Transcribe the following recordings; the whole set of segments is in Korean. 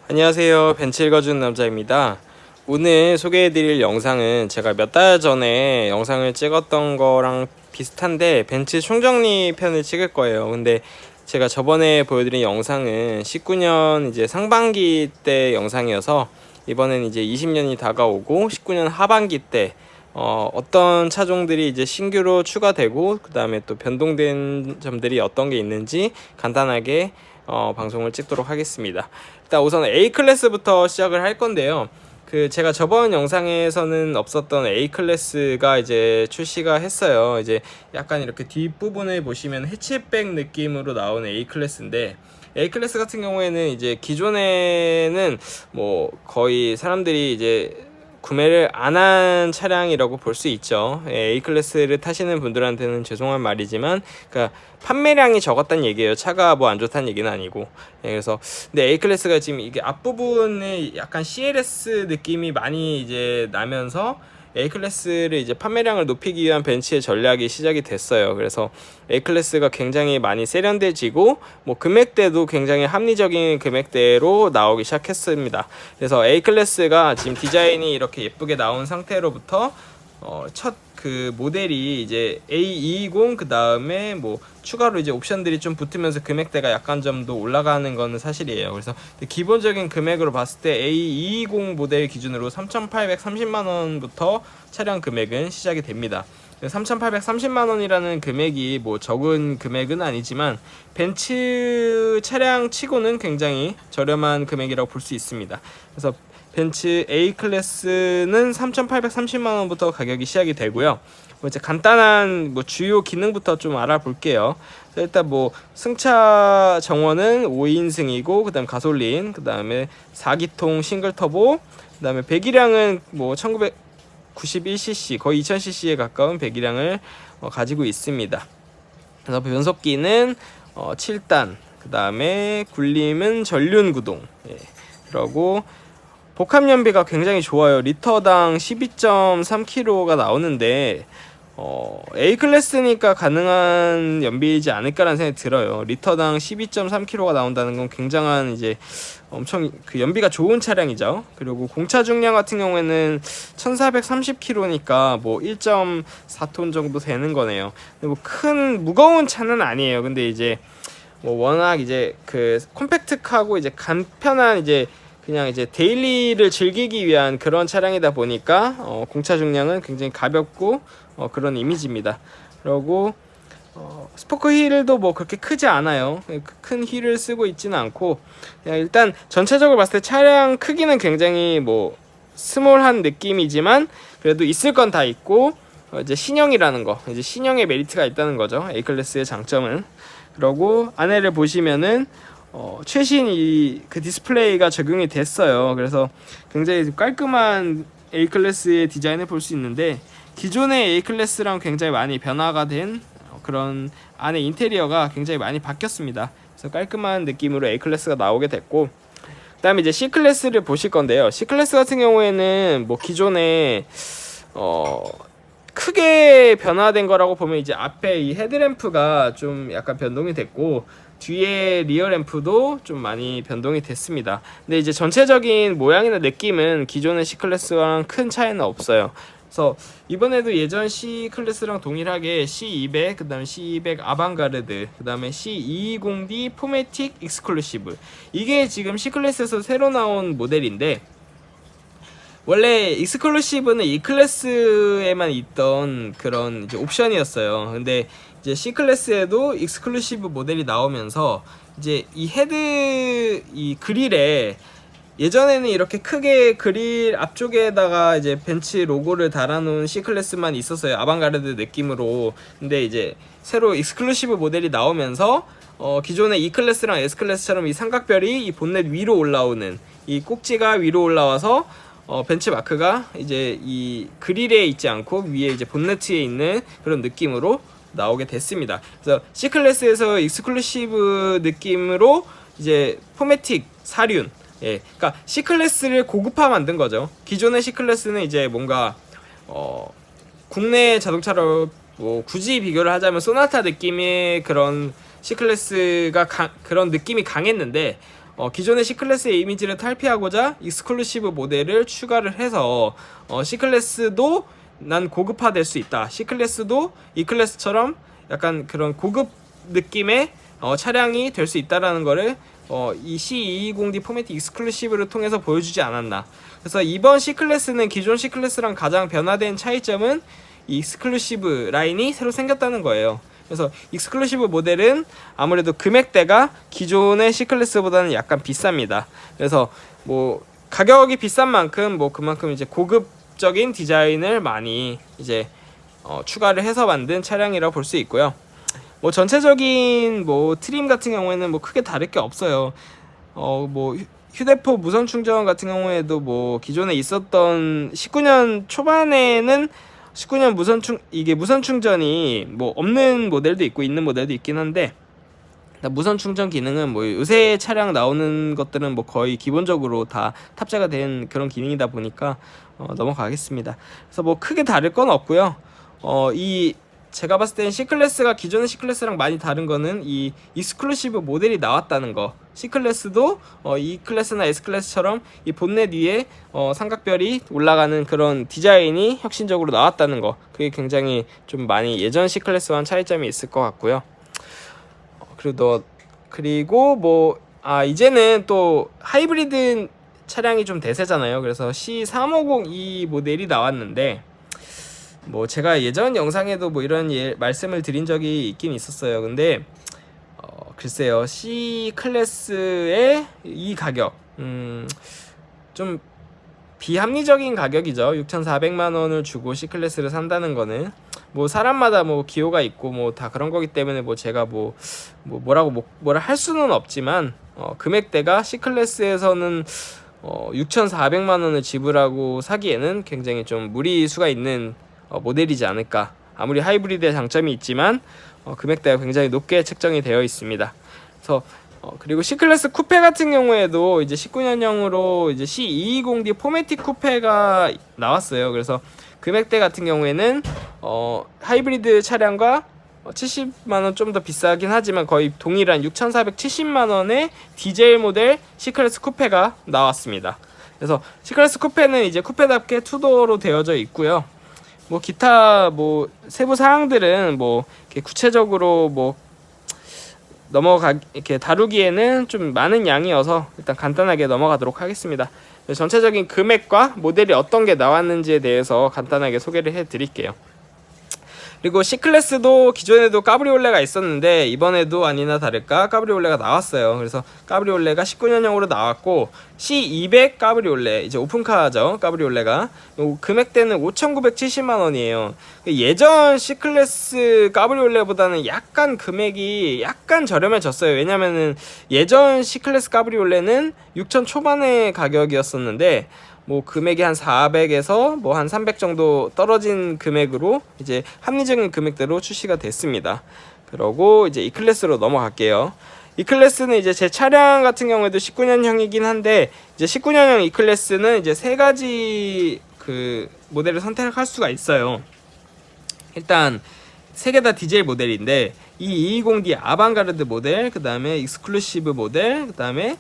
안녕하세요. 벤츠 읽어주는 남자입니다. 오늘 소개해드릴 영상은 제가 몇 달 전에 영상을 찍었던 거랑 비슷한데 벤츠 총정리 편을 찍을 거예요. 근데 제가 저번에 보여드린 영상은 19년 이제 상반기 때 영상이어서 이번엔 이제 20년이 다가오고 19년 하반기 때 어떤 차종들이 이제 신규로 추가되고 그 다음에 또 변동된 점들이 어떤 게 있는지 간단하게 방송을 찍도록 하겠습니다. 일단 우선 A클래스부터 시작을 할 건데요. 제가 저번 영상에서는 없었던 A클래스가 이제 출시가 했어요. 이제 약간 이렇게 뒷부분을 보시면 해치백 느낌으로 나오는 A클래스인데, A클래스 같은 경우에는 이제 기존에는 뭐 거의 사람들이 이제 구매를 안 한 차량이라고 볼 수 있죠. A클래스를 타시는 분들한테는 죄송한 말이지만, 그러니까 판매량이 적었다는 얘기예요. 차가 뭐 안 좋다는 얘기는 아니고. 그래서 근데 A클래스가 지금 이게 앞부분에 약간 CLS 느낌이 많이 이제 나면서 A클래스를 이제 판매량을 높이기 위한 벤츠의 전략이 시작이 됐어요. 그래서 A클래스가 굉장히 많이 세련돼지고 뭐 금액대도 굉장히 합리적인 금액대로 나오기 시작했습니다. 그래서 A클래스가 지금 디자인이 이렇게 예쁘게 나온 상태로부터 첫 그 모델이 이제 A220 그 다음에 뭐 추가로 이제 옵션들이 좀 붙으면서 금액대가 약간 좀 더 올라가는 거는 사실이에요. 그래서 기본적인 금액으로 봤을 때 A220 모델 기준으로 3,830만 원부터 차량 금액은 시작이 됩니다. 3,830만 원이라는 금액이 뭐 적은 금액은 아니지만 벤츠 차량 치고는 굉장히 저렴한 금액이라고 볼 수 있습니다. 그래서 벤츠 A클래스는 3,830만 원부터 가격이 시작이 되고요. 뭐 이제 간단한 뭐 주요 기능부터 좀 알아볼게요. 일단 뭐 승차 정원은 5인승이고 그다음 가솔린, 그다음에 4기통 싱글 터보, 그다음에 배기량은 뭐 1991cc 거의 2000cc에 가까운 배기량을 가지고 있습니다. 그래서 변속기는 7단, 그다음에 굴림은 전륜 구동. 그리고 복합 연비가 굉장히 좋아요. 리터당 12.3km가 나오는데 A클래스니까 가능한 연비이지 않을까라는 생각이 들어요. 리터당 12.3km가 나온다는 건 굉장한 이제 엄청 그 연비가 좋은 차량이죠. 그리고 공차 중량 같은 경우에는 1430km니까 뭐 1.4톤 정도 되는 거네요. 뭐 큰 무거운 차는 아니에요. 근데 이제 뭐 워낙 이제 그 콤팩트하고 이제 간편한 이제 그냥 이제 데일리를 즐기기 위한 그런 차량이다 보니까 공차 중량은 굉장히 가볍고 그런 이미지입니다. 그리고 스포크 휠도 뭐 그렇게 크지 않아요. 큰 휠을 쓰고 있지는 않고 그냥 일단 전체적으로 봤을 때 차량 크기는 굉장히 뭐 스몰한 느낌이지만 그래도 있을 건 다 있고 이제 신형이라는 거, 이제 신형의 메리트가 있다는 거죠. A클래스의 장점은. 그리고 안에를 보시면은 최신 그 디스플레이가 적용이 됐어요. 그래서 굉장히 깔끔한 A클래스의 디자인을 볼 수 있는데 기존의 A클래스랑 굉장히 많이 변화가 된 그런 안에 인테리어가 굉장히 많이 바뀌었습니다. 그래서 깔끔한 느낌으로 A클래스가 나오게 됐고, 그 다음에 이제 C클래스를 보실 건데요. C클래스 같은 경우에는 뭐 기존에 크게 변화된 거라고 보면 이제 앞에 이 헤드램프가 좀 약간 변동이 됐고 뒤에 리어 램프도 좀 많이 변동이 됐습니다. 근데 이제 전체적인 모양이나 느낌은 기존의 C클래스랑 큰 차이는 없어요. 그래서 이번에도 예전 C클래스랑 동일하게 C200, 그 다음에 C200 아방가르드, 그 다음에 C220D 포매틱 익스클루시브, 이게 지금 C클래스에서 새로 나온 모델인데 원래 익스클루시브는 E클래스에만 있던 그런 이제 옵션이었어요. 근데 이제 C클래스에도 익스클루시브 모델이 나오면서 이제 이 헤드 이 그릴에 예전에는 이렇게 크게 그릴 앞쪽에다가 이제 벤츠 로고를 달아놓은 C클래스만 있었어요. 아방가르드 느낌으로. 근데 이제 새로 익스클루시브 모델이 나오면서 기존의 E클래스랑 S클래스처럼 이 삼각별이 이 본넷 위로 올라오는 이 꼭지가 위로 올라와서 벤츠 마크가 이제 이 그릴에 있지 않고 위에 이제 본네트에 있는 그런 느낌으로 나오게 됐습니다. 그래서 C클래스에서 익스클루시브 느낌으로 이제 포매틱 사륜, 그러니까 C클래스를 고급화 만든 거죠. 기존의 C클래스는 이제 뭔가 국내 자동차로 뭐 굳이 비교를 하자면 소나타 느낌의 그런 C클래스가 그런 느낌이 강했는데 기존의 C클래스의 이미지를 탈피하고자 익스클루시브 모델을 추가를 해서 C클래스도 난 고급화될 수 있다. C클래스도 E클래스처럼 약간 그런 고급 느낌의 차량이 될 수 있다라는 거를 이 C220D 포매틱 익스클루시브를 통해서 보여주지 않았나. 그래서 이번 C클래스는 기존 C클래스랑 가장 변화된 차이점은 이 익스클루시브 라인이 새로 생겼다는 거예요. 그래서 익스클루시브 모델은 아무래도 금액대가 기존의 C클래스보다는 약간 비쌉니다. 그래서 뭐 가격이 비싼 만큼 뭐 그만큼 이제 고급적인 디자인을 많이 이제 추가를 해서 만든 차량이라고 볼 수 있고요. 뭐 전체적인 뭐 트림 같은 경우에는 뭐 크게 다를 게 없어요. 뭐 휴대폰 무선 충전 같은 경우에도 뭐 기존에 있었던 19년 초반에는 19년 무선 충전이 뭐 없는 모델도 있고 있는 모델도 있긴 한데, 무선 충전 기능은 뭐 요새 차량 나오는 것들은 뭐 거의 기본적으로 다 탑재가 된 그런 기능이다 보니까 넘어가겠습니다. 그래서 뭐 크게 다를 건 없고요. 제가 봤을 때는 C클래스가 기존의 C클래스랑 많이 다른 거는 이 익스클루시브 모델이 나왔다는 거. C클래스도 E클래스나 S클래스처럼 이 본넷 위에 삼각별이 올라가는 그런 디자인이 혁신적으로 나왔다는 거. 그게 굉장히 좀 많이 예전 C클래스와는 차이점이 있을 것 같고요. 그리고 뭐 이제는 또 하이브리드 차량이 좀 대세잖아요. 그래서 C350E 모델이 나왔는데, 뭐 제가 예전 영상에도 뭐 이런 말씀을 드린 적이 있긴 있었어요. 근데 글쎄요, C 클래스의 이 가격 좀 비합리적인 가격이죠. 6,400만 원을 주고 C 클래스를 산다는 거는 뭐 사람마다 뭐 기호가 있고 뭐 다 그런 거기 때문에 뭐 제가 뭐라 할 수는 없지만 금액대가 C 클래스에서는 6,400만 원을 지불하고 사기에는 굉장히 좀 무리수가 있는 모델이지 않을까. 아무리 하이브리드의 장점이 있지만 금액대가 굉장히 높게 책정이 되어 있습니다. 그래서 그리고 C클래스 쿠페 같은 경우에도 이제 19년형으로 이제 C220D 포매틱 쿠페가 나왔어요. 그래서 금액대 같은 경우에는 하이브리드 차량과 70만원 좀 더 비싸긴 하지만 거의 동일한 6,470만원의 디젤 모델 C클래스 쿠페가 나왔습니다. 그래서 C클래스 쿠페는 이제 쿠페답게 투도어로 되어져 있고요. 뭐 기타 뭐 세부 사항들은 뭐 이렇게 구체적으로 뭐 이렇게 다루기에는 좀 많은 양이어서 일단 간단하게 넘어가도록 하겠습니다. 전체적인 금액과 모델이 어떤 게 나왔는지에 대해서 간단하게 소개를 해 드릴게요. 그리고 C클래스도 기존에도 까브리올레가 있었는데 이번에도 아니나 다를까 까브리올레가 나왔어요. 그래서 까브리올레가 19년형으로 나왔고, C200 까브리올레, 이제 오픈카죠. 까브리올레가 금액대는 5,970만 원이에요. 예전 C클래스 까브리올레보다는 약간 금액이 약간 저렴해졌어요. 왜냐면은 예전 C클래스 까브리올레는 6천 초반의 가격이었었는데 뭐 금액이 한 400에서 뭐 한 300 정도 떨어진 금액으로 이제 합리적인 금액대로 출시가 됐습니다. 그러고 이제 E클래스로 넘어갈게요. E클래스는 이제 제 차량 같은 경우에도 19년형이긴 한데, 이제 19년형 E클래스는 이제 세 가지 그 모델을 선택할 수가 있어요. 일단 세 개 다 디젤 모델인데, 이 220D 아방가르드 모델, 그 다음에 익스클루시브 모델, 그 다음에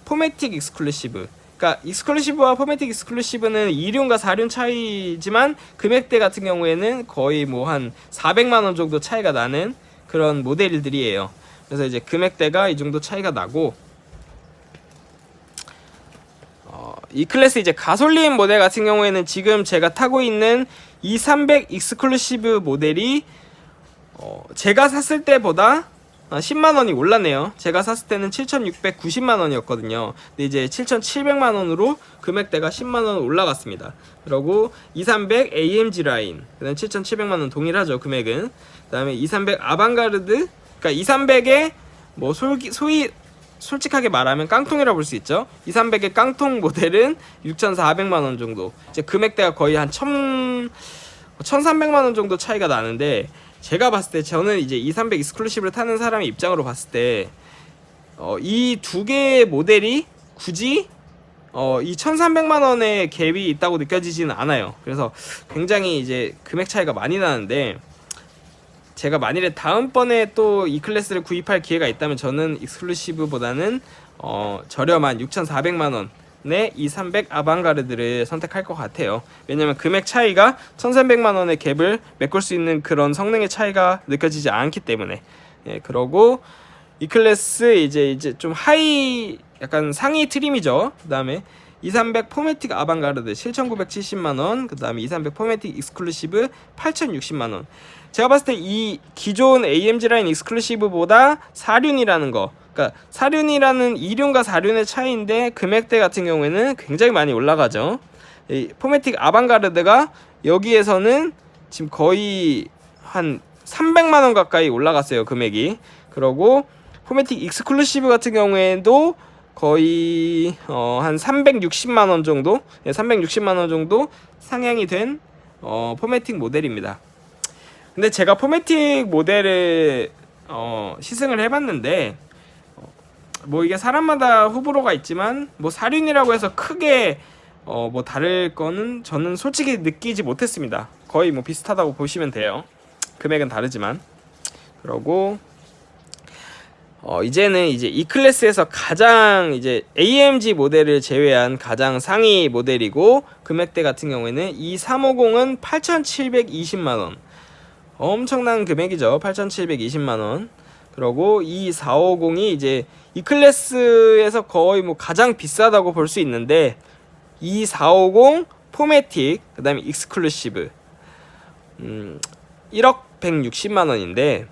포매틱 익스클루시브. 그러니까 익스클루시브와 포매틱 익스클루시브는 2륜과 4륜 차이지만 금액대 같은 경우에는 거의 뭐 한 400만 원 정도 차이가 나는 그런 모델들이에요. 그래서 이제 금액대가 이 정도 차이가 나고, 이 클래스 이제 가솔린 모델 같은 경우에는 지금 제가 타고 있는 2300 익스클루시브 모델이 제가 샀을 때보다 10만 원이 올랐네요. 제가 샀을 때는 7,690만 원이었거든요. 근데 이제 7,700만 원으로 금액대가 10만 원 올라갔습니다. 그리고 2300 AMG 라인, 그다음 7,700만 원 동일하죠, 금액은. 그다음에 2300 아방가르드, 그러니까 2300의 뭐 소위 솔직하게 말하면 깡통이라고 볼 수 있죠. 2300의 깡통 모델은 6,400만 원 정도. 이제 금액대가 거의 한 1,300만 원 정도 차이가 나는데, 제가 봤을 때 저는 이제 2300 익스클루시브를 타는 사람의 입장으로 봤을 때 이 두 개의 모델이 굳이 이 1,300만 원의 갭이 있다고 느껴지지는 않아요. 그래서 굉장히 이제 금액 차이가 많이 나는데, 제가 만일에 다음번에 또 이 클래스를 구입할 기회가 있다면 저는 익스클루시브보다는 저렴한 6,400만 원의 이 300 아방가르드를 선택할 것 같아요. 왜냐면 금액 차이가 1,300만 원의 갭을 메꿀 수 있는 그런 성능의 차이가 느껴지지 않기 때문에. 예, 그러고 이 클래스 이제 좀 하이 약간 상위 트림이죠. 그다음에 2,300 포매틱 아방가르드 7,970만 원, 그다음에 2,300 포매틱 익스클루시브 8,060만 원. 제가 봤을 때 이 기존 AMG 라인 익스클루시브보다 4륜이라는 거, 그러니까 4륜이라는 2륜과 4륜의 차이인데 금액대 같은 경우에는 굉장히 많이 올라가죠. 이 포매틱 아방가르드가 여기에서는 지금 거의 한 300만 원 가까이 올라갔어요, 금액이. 그리고 포매틱 익스클루시브 같은 경우에도 거의 한 360만 원 정도, 360만 원 정도 상향이 된 포매틱 모델입니다. 근데 제가 포매틱 모델을 시승을 해봤는데 뭐 이게 사람마다 호불호가 있지만 뭐 사륜이라고 해서 크게 뭐 다를 거는 저는 솔직히 느끼지 못했습니다. 거의 뭐 비슷하다고 보시면 돼요. 금액은 다르지만. 그러고 이제는 이제 이 클래스에서 가장 이제 AMG 모델을 제외한 가장 상위 모델이고, 금액대 같은 경우에는 이 350은 8,720만 원. 엄청난 금액이죠. 8,720만 원. 그리고 이 450이 이제 이 클래스에서 거의 뭐 가장 비싸다고 볼 수 있는데, 이 450 포매틱 그다음에 익스클루시브 1억 160만 원인데,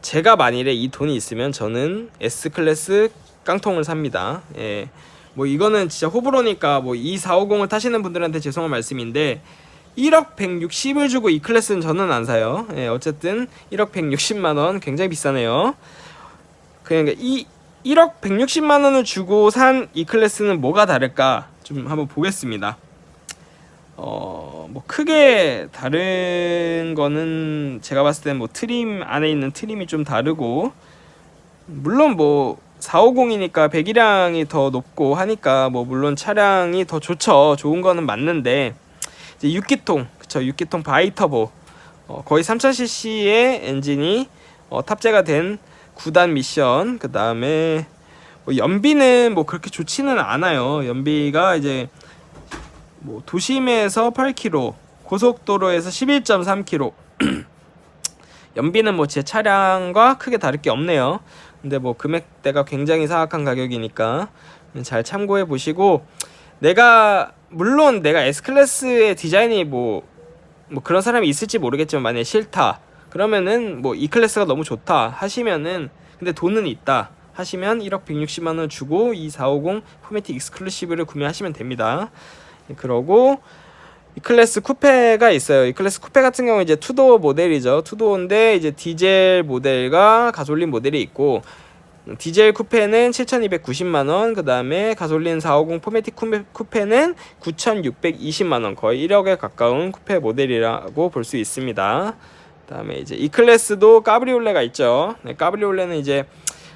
제가 만일에 이 돈이 있으면 저는 S클래스 깡통을 삽니다. 예. 뭐 이거는 진짜 호불호니까 뭐 이 450을 타시는 분들한테 죄송한 말씀인데 1억 160을 주고 이 클래스는 저는 안 사요. 예, 어쨌든 1억 160만 원 굉장히 비싸네요. 그러니까 이 1억 160만 원을 주고 산 이 클래스는 뭐가 다를까 좀 한번 보겠습니다. 뭐 크게 다른 거는 제가 봤을 땐 뭐 트림 안에 있는 트림이 좀 다르고, 물론 뭐 450이니까 배기량이 더 높고 하니까 뭐 물론 차량이 더 좋죠. 좋은 거는 맞는데 이제 6기통, 그쵸, 6기통 바이터보 거의 3000cc의 엔진이 탑재가 된 9단 미션. 그 다음에 뭐 연비는 뭐 그렇게 좋지는 않아요. 연비가 이제 뭐 도심에서 8km, 고속도로에서 11.3km. 연비는 뭐 제 차량과 크게 다를 게 없네요. 근데 뭐 금액대가 굉장히 사악한 가격이니까 잘 참고해 보시고, 물론 내가 S클래스의 디자인이 뭐 그런 사람이 있을지 모르겠지만 만약에 싫다 그러면은 뭐 E클래스가 너무 좋다 하시면은, 근데 돈은 있다 하시면 1억 160만 원 주고 이 450 포매틱 익스클루시브를 구매하시면 됩니다. 그러고 이 클래스 쿠페가 있어요. 이 클래스 쿠페 같은 경우 이제 투도어 모델이죠. 투도어인데 이제 디젤 모델과 가솔린 모델이 있고, 디젤 쿠페는 7,290만 원, 그 다음에 가솔린 450 포매틱 쿠페는 9,620만 원, 거의 1억에 가까운 쿠페 모델이라고 볼 수 있습니다. 그 다음에 이제 이 클래스도 까브리올레가 있죠. 네, 까브리올레는 이제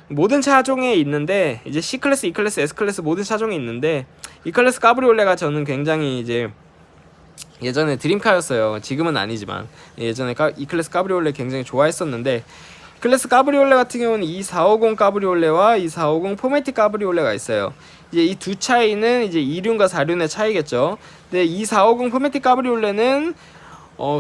모든 차종에 있는데, 이제 C클래스, E클래스, S클래스 모든 차종에 있는데, 이 클래스 까브리올레가 저는 굉장히 이제 예전에 드림카였어요. 지금은 아니지만 예전에 이 클래스 까브리올레 굉장히 좋아했었는데, 클래스 까브리올레 같은 경우는 이 450 까브리올레와 이 450 포매틱 까브리올레가 있어요. 이제 이 두 차이는 이제 2륜과 4륜의 차이겠죠. 근데 이 450 포매틱 까브리올레는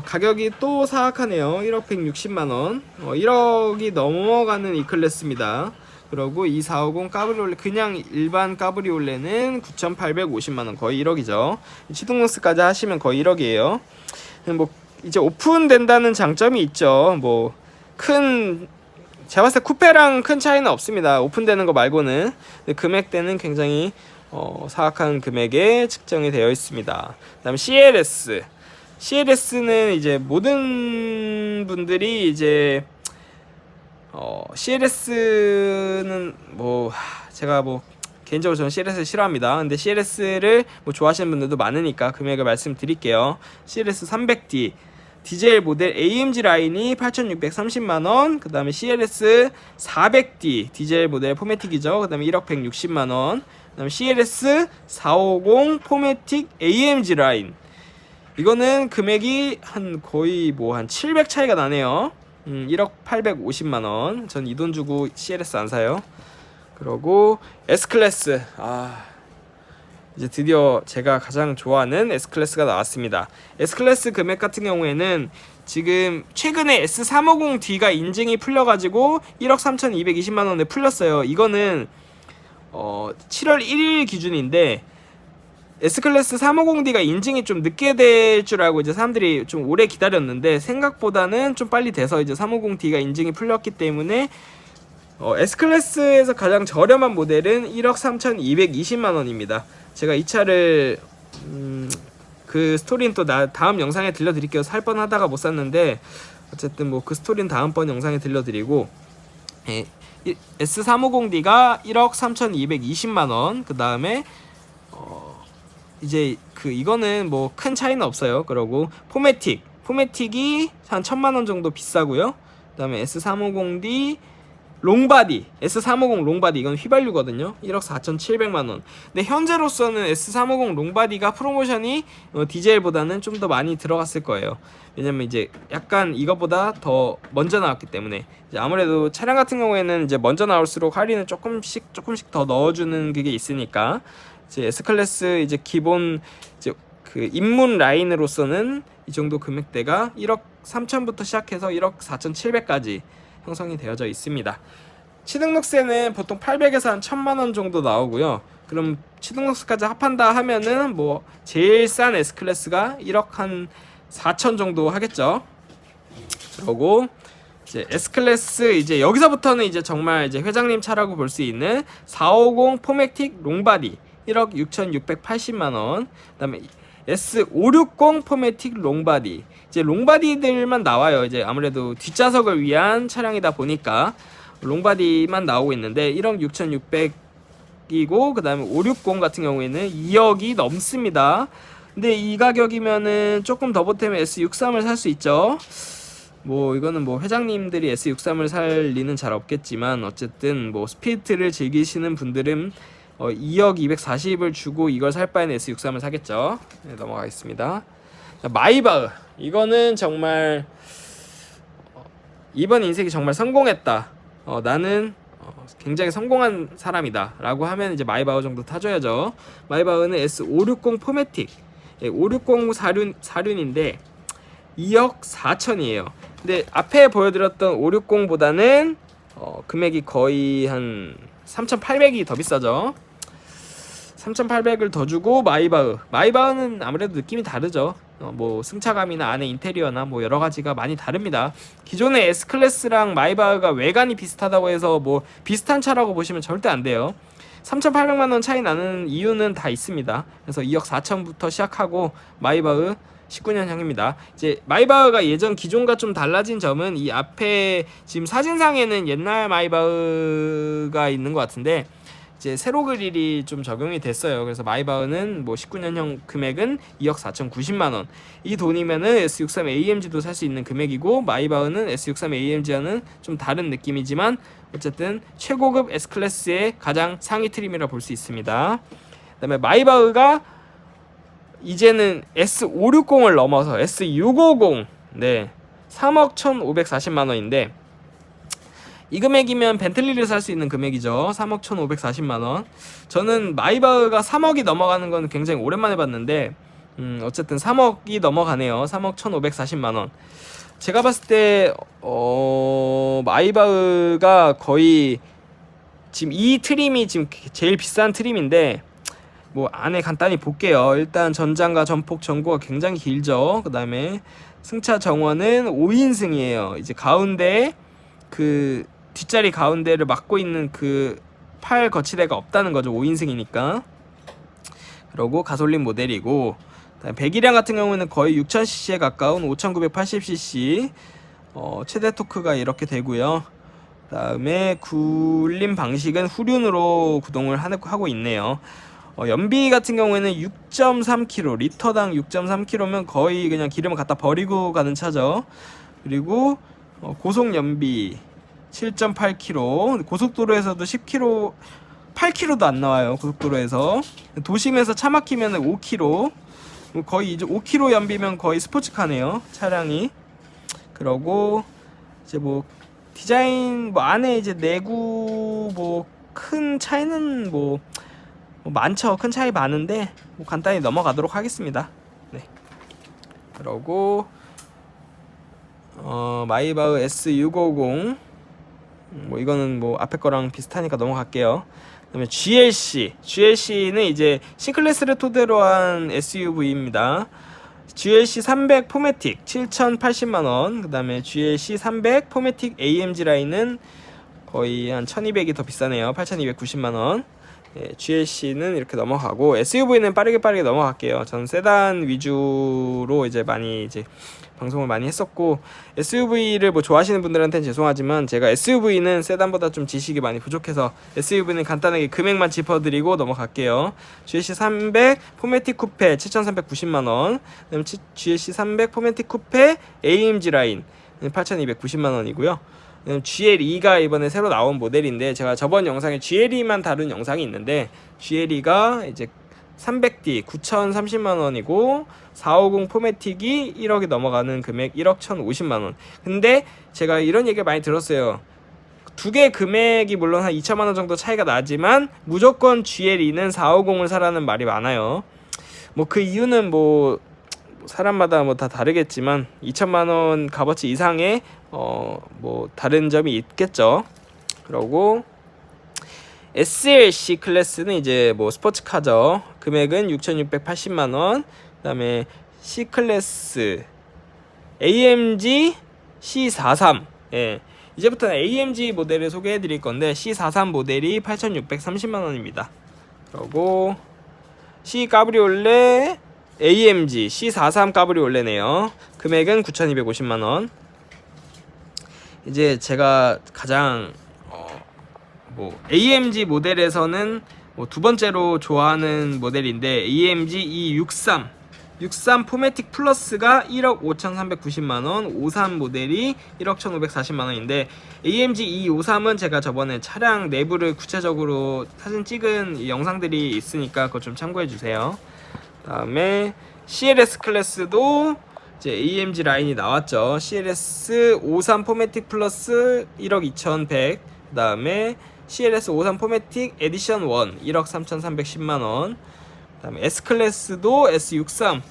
가격이 또 사악하네요. 1억 160만 원. 1억이 넘어가는 이 클래스입니다. 그리고 이 450 까브리올레, 그냥 일반 까브리올레는 9,850만 원, 거의 1억이죠. 시동노스까지 하시면 거의 1억이에요. 뭐 이제 오픈된다는 장점이 있죠. 뭐 제가 봤을 때 쿠페랑 큰 차이는 없습니다. 오픈되는 거 말고는. 근데 금액대는 굉장히 사악한 금액에 측정이 되어 있습니다. 그다음 CLS는 이제 모든 분들이 이제 CLS는 뭐 제가 뭐 개인적으로 저는 CLS를 싫어합니다. 근데 CLS를 뭐 좋아하시는 분들도 많으니까 금액을 말씀드릴게요. CLS 300D 디젤 모델 AMG 라인이 8,630만원, 그 다음에 CLS 400D 디젤 모델 포매틱이죠. 그 다음에 1억 160만원, 그 다음에 CLS 450 포매틱 AMG 라인, 이거는 금액이 한 거의 뭐 한 700 차이가 나네요. 1억 850만원. 전 이 돈 주고 CLS 안 사요. 그리고 S클래스, 이제 드디어 제가 가장 좋아하는 S클래스가 나왔습니다. S클래스 금액 같은 경우에는 지금 최근에 S350D가 인증이 풀려가지고 1억 3,220만원에 풀렸어요. 이거는 7월 1일 기준인데 S클래스 350D가 인증이 좀 늦게 될 줄 알고 이제 사람들이 좀 오래 기다렸는데 생각보다는 좀 빨리 돼서 이제 350D가 인증이 풀렸기 때문에 S클래스에서 가장 저렴한 모델은 1억 3,220만원입니다. 제가 이 차를 그 스토리는 또 다음 영상에 들려드릴게요. 살 뻔하다가 못 샀는데 어쨌든 뭐 그 스토리는 다음번 영상에 들려드리고, S350D가 1억 3,220만원. 그 다음에 이제 이거는 뭐 큰 차이는 없어요. 그러고 포매틱이 한 1,000만원 정도 비싸고요. 그 다음에 S350D 롱바디, S350 롱바디, 이건 휘발유거든요. 1억 4,700만원. 근데 현재로서는 S350 롱바디가 프로모션이 디젤보다는 좀 더 많이 들어갔을 거예요. 왜냐면 이제 약간 이거보다 더 먼저 나왔기 때문에, 이제 아무래도 차량 같은 경우에는 이제 먼저 나올수록 할인을 조금씩 더 넣어주는 그게 있으니까, 이제 S클래스 이제 기본 이제 그 입문 라인으로서는 이 정도 금액대가 1억 3천부터 시작해서 1억 4,700까지 형성이 되어져 있습니다. 취등록세는 보통 800에서 한 1,000만원 정도 나오고요. 그럼 취등록세까지 합한다 하면은 뭐 제일 싼 S클래스가 1억 한 4천 정도 하겠죠. 그리고 이제 S클래스, 이제 여기서부터는 이제 정말 이제 회장님 차라고 볼 수 있는 450 포매틱 롱바디 1억 6,680만원. 그다음에 S560 포매틱 롱바디, 이제 롱바디들만 나와요. 이제 아무래도 뒷좌석을 위한 차량이다 보니까 롱바디만 나오고 있는데 1억 6,600이고, 그 다음에 560 같은 경우에는 2억이 넘습니다. 근데 이 가격이면은 조금 더 보태면 S63을 살 수 있죠. 뭐 이거는 뭐 회장님들이 S63을 살 리는 잘 없겠지만, 어쨌든 뭐 스피드를 즐기시는 분들은 2억 240을 주고 이걸 살 바에는 S63을 사겠죠. 네, 넘어가겠습니다. 마이바흐, 이거는 정말 이번 인생이 정말 성공했다, 나는 굉장히 성공한 사람이다 라고 하면 이제 마이바흐 정도 타줘야죠. 마이바흐는 S560 포매틱, 560 사륜인데 2억 4천이에요. 근데 앞에 보여드렸던 560보다는 금액이 거의 한 3,800이 더 비싸죠. 3,800을 더 주고 마이바흐는 아무래도 느낌이 다르죠. 뭐 승차감이나 안에 인테리어나 뭐 여러 가지가 많이 다릅니다. 기존의 S클래스랑 마이바흐가 외관이 비슷하다고 해서 뭐 비슷한 차라고 보시면 절대 안 돼요. 3,800만원 차이 나는 이유는 다 있습니다. 그래서 2억 4천부터 시작하고 마이바흐 19년형입니다. 이제 마이바흐가 예전 기존과 좀 달라진 점은 이 앞에 지금 사진상에는 옛날 마이바흐가 있는 것 같은데 이제 세로 그릴이 좀 적용이 됐어요. 그래서 마이바흐는 뭐 19년형 금액은 2억 4,090만원. 이 돈이면은 S63 AMG도 살 수 있는 금액이고, 마이바흐는 S63 AMG와는 좀 다른 느낌이지만 어쨌든 최고급 S클래스의 가장 상위 트림이라 볼 수 있습니다. 그다음에 마이바흐가 이제는 S560을 넘어서 S650, 3억 1,540만원인데 이 금액이면 벤틀리를 살 수 있는 금액이죠. 3억 1,540만원. 저는 마이바흐가 3억이 넘어가는 건 굉장히 오랜만에 봤는데 어쨌든 3억이 넘어가네요. 3억 1,540만원. 제가 봤을 때 마이바흐가 거의 지금 이 트림이 지금 제일 비싼 트림인데, 뭐 안에 간단히 볼게요. 일단 전장과 전폭 전고가 굉장히 길죠. 그 다음에 승차 정원은 5인승이에요. 이제 가운데 그 뒷자리 가운데를 막고 있는 그 팔 거치대가 없다는 거죠. 5인승이니까. 그리고 가솔린 모델이고, 배기량 같은 경우는 거의 6000cc에 가까운 5980cc, 최대 토크가 이렇게 되고요. 그 다음에 굴림 방식은 후륜으로 구동을 하고 있네요. 연비 같은 경우에는 6.3km, 리터당 6.3km면 거의 그냥 기름을 갖다 버리고 가는 차죠. 그리고 고속 연비 7.8km, 고속도로에서도 10km, 8km도 안 나와요. 고속도로에서. 도심에서 차 막히면 5km, 거의 이제 5km 연비면 거의 스포츠카네요, 차량이. 그러고 이제 뭐 디자인, 뭐 안에 이제 내구 뭐 큰 차이는 뭐 많죠. 큰 차이 많은데 뭐 간단히 넘어가도록 하겠습니다. 네. 그러고 마이바흐 S650 뭐 이거는 뭐 앞에 거랑 비슷하니까 넘어갈게요. 그다음에 GLC는 이제 C클래스를 토대로 한 SUV입니다. GLC 300 포매틱 7,080만원. 그 다음에 GLC 300 포매틱 AMG 라인은 거의 한 1200이 더 비싸네요. 8,290만원. 예, GLC는 이렇게 넘어가고 SUV는 빠르게 넘어갈게요. 저는 세단 위주로 이제 많이 이제 방송을 많이 했었고, SUV를 뭐 좋아하시는 분들한테는 죄송하지만 제가 SUV는 세단보다 좀 지식이 많이 부족해서 SUV는 간단하게 금액만 짚어드리고 넘어갈게요. GLC 300 포매틱 쿠페 7,390만원. 그다음 GLC 300 포매틱 쿠페 AMG 라인 8,290만원이고요. GLE가 이번에 새로 나온 모델인데, 제가 저번 영상에 GLE만 다룬 영상이 있는데, GLE가 이제 300D 9,030만원이고 450 포매틱이 1억이 넘어가는 금액 1억 1,050만원. 근데 제가 이런 얘기를 많이 들었어요. 두 개 금액이 물론 한 2천만원 정도 차이가 나지만 무조건 GLE는 450을 사라는 말이 많아요. 뭐 그 이유는 뭐 사람마다 뭐 다 다르겠지만 2천만원 값어치 이상의 뭐 다른 점이 있겠죠. 그러고 SLC 클래스는 이제 뭐 스포츠카죠. 금액은 6,680만원. 그 다음에 C 클래스 AMG C43. 예. 이제부터는 AMG 모델을 소개해 드릴 건데, C43 모델이 8,630만원입니다. 그리고 C 까브리올레 AMG C43 까브리올레네요. 금액은 9,250만원. 이제 제가 가장 뭐 AMG 모델에서는 뭐 두 번째로 좋아하는 모델인데, AMG E63 포매틱 플러스가 1억 5,390만원, 53 모델이 1억 1,540만원인데, AMG E53은 제가 저번에 차량 내부를 구체적으로 사진 찍은 영상들이 있으니까 그거 좀 참고해주세요. 그 다음에 CLS 클래스도 이제 AMG 라인이 나왔죠. CLS 53 포매틱 플러스 1억 2,100. 그 다음에 CLS 53 포매틱 에디션 1 1억 3,310만원. 그 다음에 S클래스도 S63,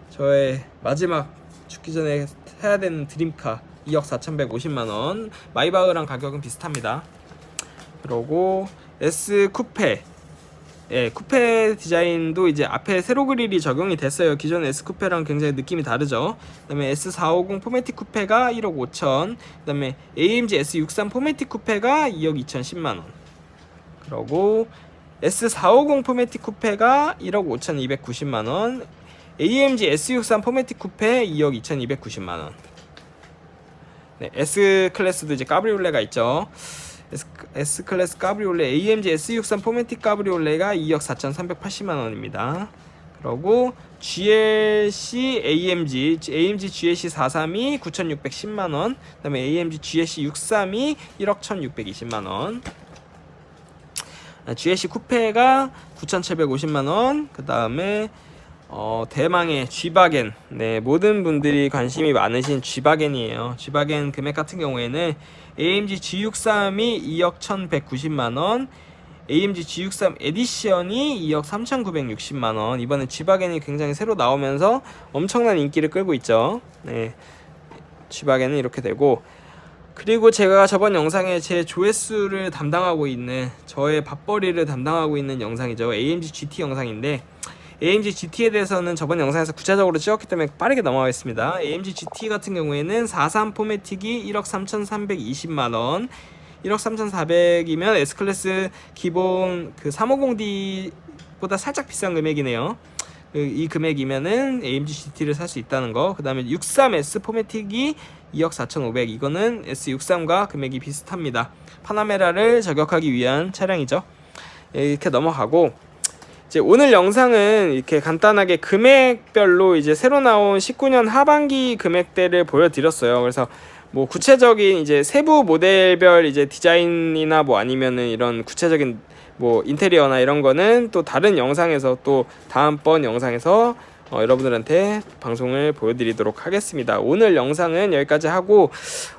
저의 마지막 죽기 전에 해야 되는 드림카 2억 4,150만원. 마이바흐랑 가격은 비슷합니다. 그리고 S 쿠페, 예, 쿠페 디자인도 이제 앞에 세로 그릴이 적용이 됐어요. 기존 S 쿠페랑 굉장히 느낌이 다르죠. 그다음에 S450 포매틱 쿠페가 1억 5천. 그다음에 AMG S63 포매틱 쿠페가 2억 2,010만원. 그리고 S450 포매틱 쿠페가 1억 5,290만원. AMG S63 포매틱 쿠페 2억 2,290만원. 네, S 클래스도 이제 까브리올레가 있죠. S 클래스 까브리올레 AMG S63 포매틱 까브리올레가 2억 4,380만원입니다. 그리고 GLC AMG GLC 43이 9,610만원. 그 다음에 AMG GLC 63이 1억 1,620만원. GLC 쿠페가 9,750만원. 그 다음에 대망의 G바겐. 네, 모든 분들이 관심이 많으신 G바겐이에요. G바겐 금액 같은 경우에는 AMG G63이 2억 1,190만원, AMG G63 에디션이 2억 3,960만원. 이번에 G바겐이 굉장히 새로 나오면서 엄청난 인기를 끌고 있죠. 네, G바겐은 이렇게 되고, 그리고 제가 저번 영상에 제 조회수를 담당하고 있는, 저의 밥벌이를 담당하고 있는 영상이죠. AMG GT 영상인데, AMG GT에 대해서는 저번 영상에서 구체적으로 찍었기 때문에 빠르게 넘어가겠습니다. AMG GT 같은 경우에는 43 포매틱이 1억 3,320만원, 1억 3,400이면 S클래스 기본 그 350D보다 살짝 비싼 금액이네요. 이 금액이면은 AMG GT를 살 수 있다는 거. 그 다음에 63S 포매틱이 2억 4,500, 이거는 S63과 금액이 비슷합니다. 파나메라를 저격하기 위한 차량이죠. 이렇게 넘어가고, 이제 오늘 영상은 이렇게 간단하게 금액별로 이제 새로 나온 19년 하반기 금액대를 보여드렸어요. 그래서 뭐 구체적인 이제 세부 모델별 이제 디자인이나 뭐 아니면은 이런 구체적인 뭐 인테리어나 이런 거는 또 다른 영상에서, 또 다음번 영상에서 여러분들한테 방송을 보여드리도록 하겠습니다. 오늘 영상은 여기까지 하고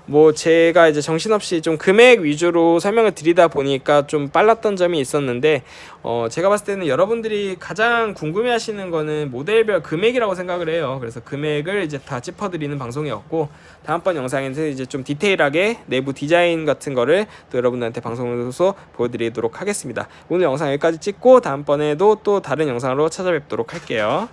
뭐 제가 이제 정신없이 좀 금액 위주로 설명을 드리다 보니까 좀 빨랐던 점이 있었는데 제가 봤을 때는 여러분들이 가장 궁금해하시는 거는 모델별 금액이라고 생각을 해요. 그래서 금액을 이제 다 짚어드리는 방송이었고 다음번 영상에서 이제 좀 디테일하게 내부 디자인 같은 거를 또 여러분들한테 방송으로서 보여드리도록 하겠습니다. 오늘 영상 여기까지 찍고 다음번에도 또 다른 영상으로 찾아뵙도록 할게요.